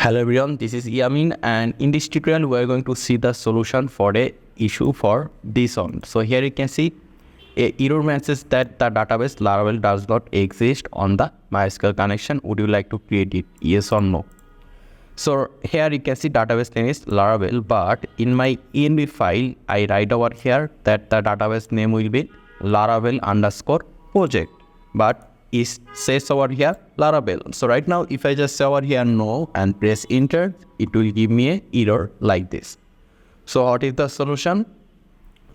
Hello everyone, this is Yamin, and in this tutorial we are going to see the solution for a issue for this one. So here you can see a error message that the database Laravel does not exist on the MySQL connection. Would you like to create it? Yes or no? So here you can see database name is Laravel, but in my env file I write over here that the database name will be Laravel underscore project, but it says over here Laravel. So right now if I just say over here no and press enter, it will give me an error like this. So what is the solution?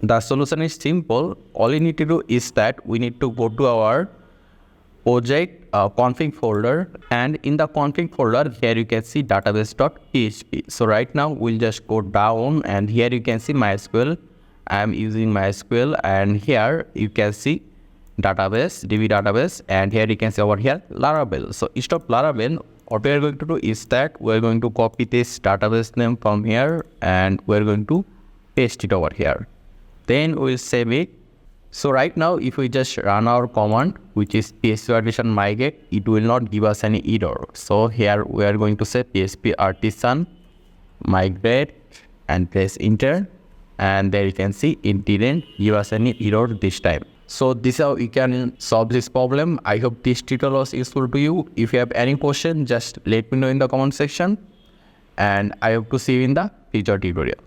The solution is simple. All you need to do is that we need to go to our project config folder, and in the config folder here you can see database.php. So right now we'll just go down, and here you can see MySQL. I am using MySQL, and here you can see database, DB database, and here you can see over here Laravel. So instead of Laravel, what we are going to do is that we are going to copy this database name from here and we are going to paste it over here. Then we will save it. So right now if we just run our command, which is php artisan migrate, it will not give us any error. So here we are going to say php artisan migrate and press enter, and there you can see it didn't give us any error this time. So this is how you can solve this problem. I hope this tutorial was useful to you. If you have any question, just let me know in the comment section, and I hope to see you in the future tutorial.